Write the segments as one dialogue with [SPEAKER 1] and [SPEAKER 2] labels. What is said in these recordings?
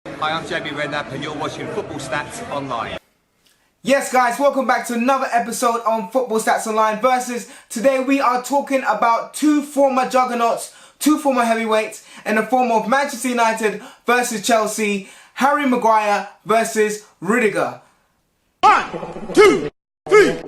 [SPEAKER 1] Hi, I'm Jamie Redknapp and you're watching Football Stats Online.
[SPEAKER 2] Yes guys, welcome back to another episode on Football Stats Online versus today we are talking about two former juggernauts, two former heavyweights in the form of Manchester United versus Chelsea, Harry Maguire versus Rudiger.
[SPEAKER 3] 1, 2, 3.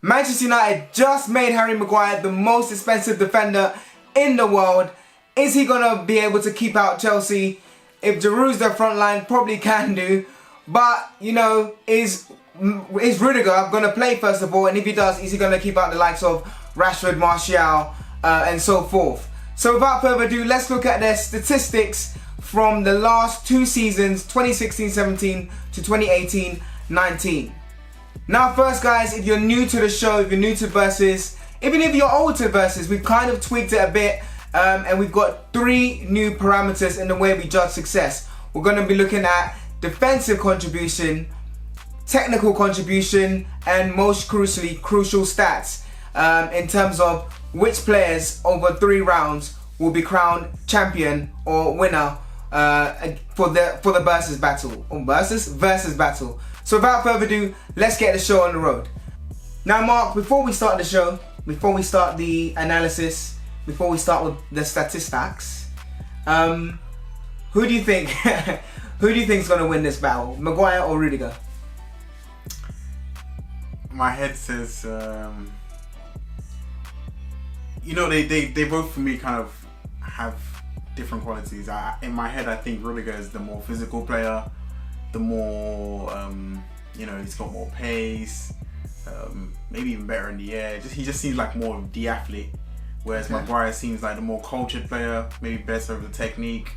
[SPEAKER 2] Manchester United just made Harry Maguire the most expensive defender in the world. Is he going to be able to keep out Chelsea? If Giroud's their front line, probably can do. But, you know, is Rudiger going to play first of all? And if he does, is he going to keep out the likes of Rashford, Martial, and so forth? So without further ado, let's look at their statistics from the last two seasons, 2016-17 to 2018-19. Now first guys, if you're new to the show, if you're new to Versus, even if you're old to Versus, we've kind of tweaked it a bit and we've got three new parameters in the way we judge success. We're going to be looking at defensive contribution, technical contribution, and most crucially, crucial stats in terms of which players over 3 rounds will be crowned champion or winner for the Versus battle. Or versus battle. So without further ado, let's get the show on the road. Now Mark, before we start the show, before we start the analysis, before we start with the statistics, who do you think is going to win this battle, Maguire or Rudiger?
[SPEAKER 3] My head says, you know, they both for me kind of have different qualities. In my head, I think Rudiger is the more physical player, the more, you know, he's got more pace, maybe even better in the air. He just seems like more of the athlete, whereas Maguire seems like the more cultured player, maybe better with the technique.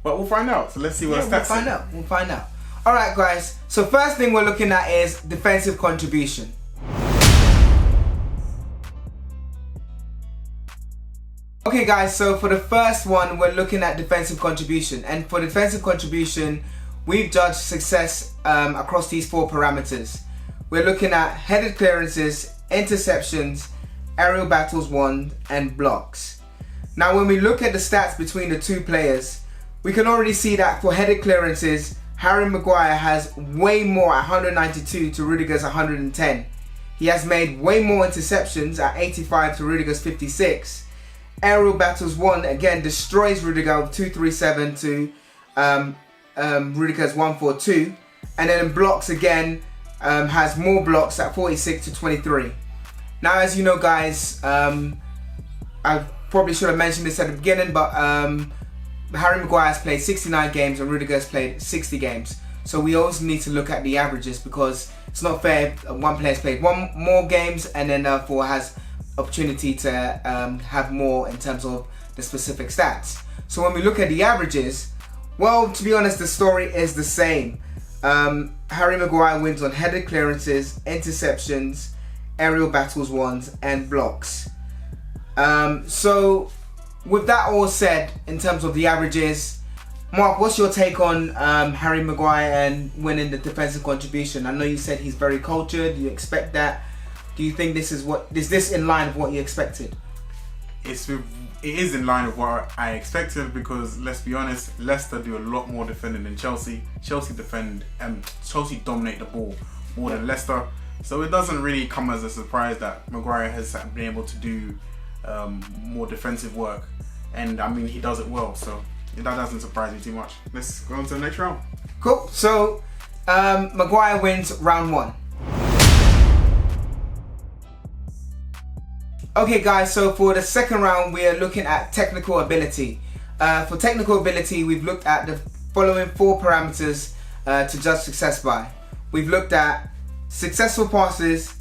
[SPEAKER 3] But we'll find out. So let's see what the stats say.
[SPEAKER 2] We'll find out. All right, guys. So first thing we're looking at is defensive contribution. Okay, guys. So for the first one, we're looking at defensive contribution, and for defensive contribution, we've judged success across these 4 parameters. We're looking at headed clearances, interceptions, aerial battles won, and blocks. Now when we look at the stats between the two players, we can already see that for headed clearances, Harry Maguire has way more at 192 to Rudiger's 110. He has made way more interceptions at 85 to Rudiger's 56. Aerial battles won, again, destroys Rudiger with 237 to Rudiger's 142, and then in blocks again has more blocks at 46 to 23. Now as you know guys, I probably should have mentioned this at the beginning, but Harry Maguire has played 69 games and Rudiger has played 60 games, so we always need to look at the averages because it's not fair if one player's played one more games and then therefore has opportunity to have more in terms of the specific stats. So when we look at the averages, well, to be honest, the story is the same. Harry Maguire wins on headed clearances, interceptions, aerial battles won, and blocks. So with that all said, in terms of the averages, Mark, what's your take on Harry Maguire and winning the defensive contribution? I know you said he's very cultured. You expect that. Do you think is this in line with what you expected?
[SPEAKER 3] It is in line with what I expected because let's be honest, Leicester do a lot more defending than Chelsea. Chelsea dominate the ball more than Leicester. So it doesn't really come as a surprise that Maguire has been able to do more defensive work. And I mean, he does it well, so that doesn't surprise me too much. Let's go on to the next round.
[SPEAKER 2] Cool, so Maguire wins round 1. Okay guys, so for the second round we are looking at technical ability. For technical ability we've looked at the following 4 parameters to judge success by. We've looked at successful passes,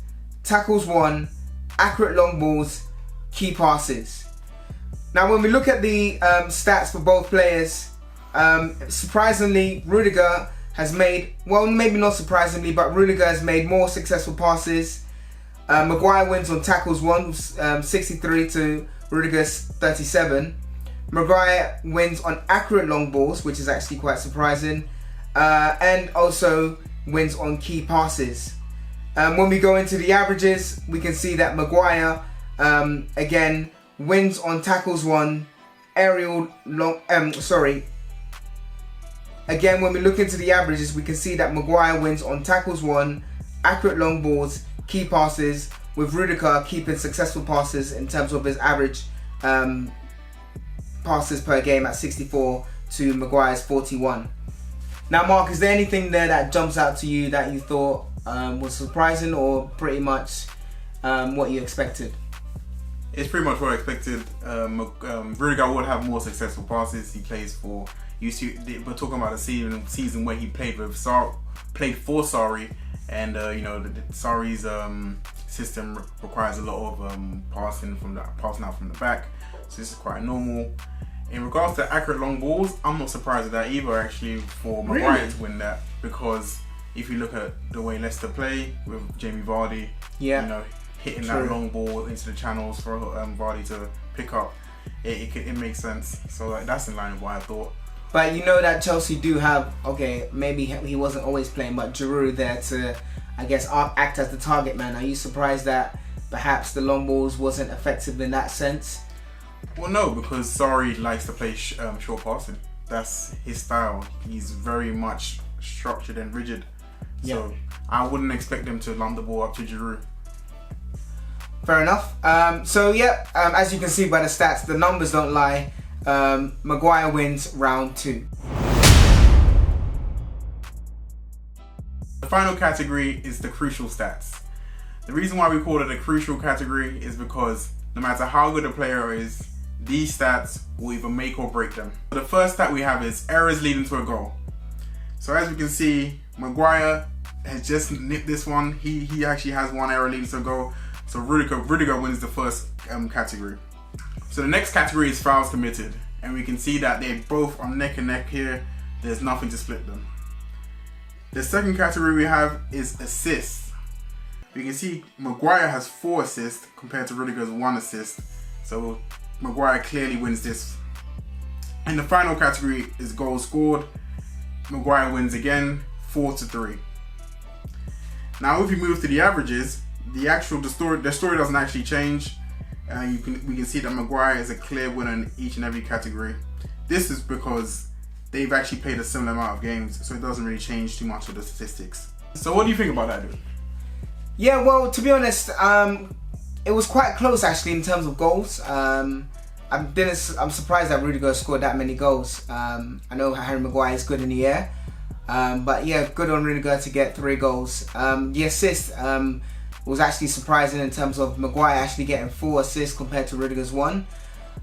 [SPEAKER 2] tackles won, accurate long balls, key passes. Now when we look at the stats for both players, surprisingly Rudiger has made, well maybe not surprisingly, but Rudiger has made more successful passes. Maguire wins on tackles won, 63 to Rudiger's 37. Maguire wins on accurate long balls, which is actually quite surprising, and also wins on key passes. When we go into the averages, we can see that Maguire again wins on tackles 1, aerial long. Again, when we look into the averages, we can see that Maguire wins on tackles 1, accurate long balls, key passes, with Rudiger keeping successful passes in terms of his average passes per game at 64 to Maguire's 41. Now, Mark, is there anything there that jumps out to you that you thought was surprising, or pretty much what you expected?
[SPEAKER 3] It's pretty much what I expected. Rudiger would have more successful passes. He plays for. We're talking about a season where he played for Sarri, and Sarri's system requires a lot of passing out from the back. So this is quite normal. In regards to accurate long balls, I'm not surprised at that either. Actually, for Maguire to win that, because if you look at the way Leicester play with Jamie Vardy, hitting that long ball into the channels for Vardy to pick up, it makes sense. So that's in line with what I thought.
[SPEAKER 2] But you know that Chelsea do have, maybe he wasn't always playing, but Giroud there to, I guess, act as the target man. Are you surprised that perhaps the long balls wasn't effective in that sense?
[SPEAKER 3] Well, no, because Sarri likes to play short passing. That's his style. He's very much structured and rigid. So I wouldn't expect them to lump the ball up to Giroud.
[SPEAKER 2] Fair enough. As you can see by the stats, the numbers don't lie. Maguire wins round 2. The
[SPEAKER 3] final category is the crucial stats. The reason why we call it a crucial category is because no matter how good a player is, these stats will either make or break them. The first stat we have is errors leading to a goal. So as we can see, Maguire has just nipped this one. He actually has 1 error leading to a goal. So Rudiger wins the first category. So the next category is fouls committed, and we can see that they both are neck and neck here. There's nothing to split them. The second category we have is assists. We can see Maguire has 4 assists compared to Rudiger's 1 assist. So Maguire clearly wins this. And the final category is goals scored. Maguire wins again, 4-3. Now if we move to the averages, the story doesn't actually change. We can see that Maguire is a clear winner in each and every category. This is because they've actually played a similar amount of games, so it doesn't really change too much of the statistics. So what do you think about that, dude?
[SPEAKER 2] Yeah, well, to be honest, it was quite close actually in terms of goals. I'm surprised that Rudiger scored that many goals. I know Harry Maguire is good in the air, but yeah, good on Rudiger to get 3 goals. The assist was actually surprising in terms of Maguire actually getting 4 assists compared to Rudiger's 1.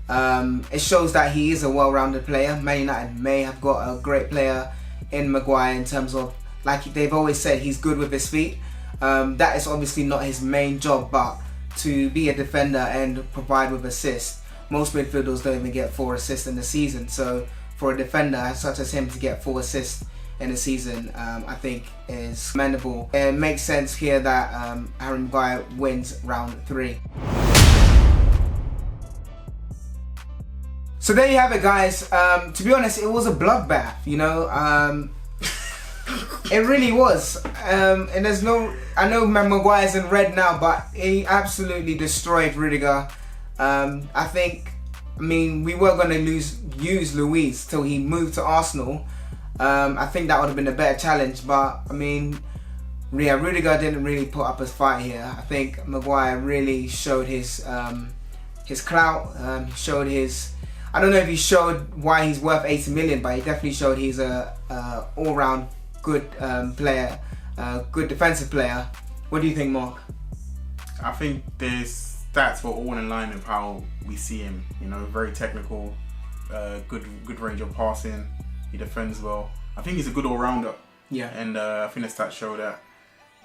[SPEAKER 2] It shows that he is a well-rounded player. Man United may have got a great player in Maguire in terms of, like they've always said, he's good with his feet. That is obviously not his main job, but to be a defender and provide with assists, most midfielders don't even get 4 assists in the season. So for a defender such as him to get 4 assists in a season, I think is commendable. It makes sense here that Harry Maguire wins round 3. So there you have it, guys. To be honest, it was a bloodbath, it really was. And I know Maguire's in red now, but he absolutely destroyed Rudiger. We were going to use Luiz till he moved to Arsenal. I think that would have been a better challenge, but Rudiger didn't really put up a fight here. I think Maguire really showed his clout. He showed his. I don't know if he showed why he's worth 80 million, but he definitely showed he's a all-round good player, good defensive player. What do you think, Mark?
[SPEAKER 3] I think the stats were all in line with how we see him. Very technical, good range of passing. He defends well. I think he's a good all-rounder.
[SPEAKER 2] Yeah.
[SPEAKER 3] And I think the stats show that.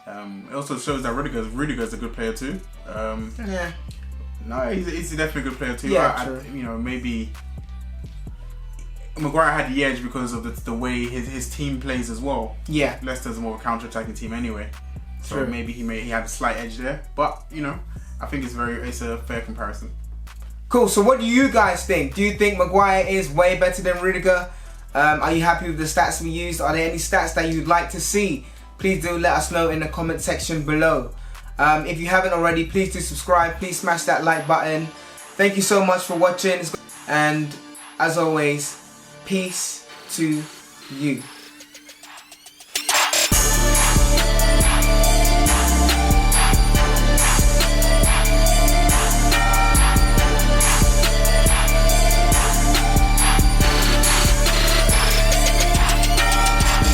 [SPEAKER 3] It also shows that Rudiger's a good player too.
[SPEAKER 2] Yeah.
[SPEAKER 3] No, he's definitely a good player too.
[SPEAKER 2] Yeah, true.
[SPEAKER 3] Maybe Maguire had the edge because of the way his team plays as well.
[SPEAKER 2] Yeah.
[SPEAKER 3] Leicester's more of a counter-attacking team anyway. So
[SPEAKER 2] True.
[SPEAKER 3] maybe he had a slight edge there. But, I think it's a fair comparison.
[SPEAKER 2] Cool, so what do you guys think? Do you think Maguire is way better than Rudiger? Are you happy with the stats we used? Are there any stats that you'd like to see? Please do let us know in the comment section below. If you haven't already, please do subscribe. Please smash that like button. Thank you so much for watching, and as always, peace to you.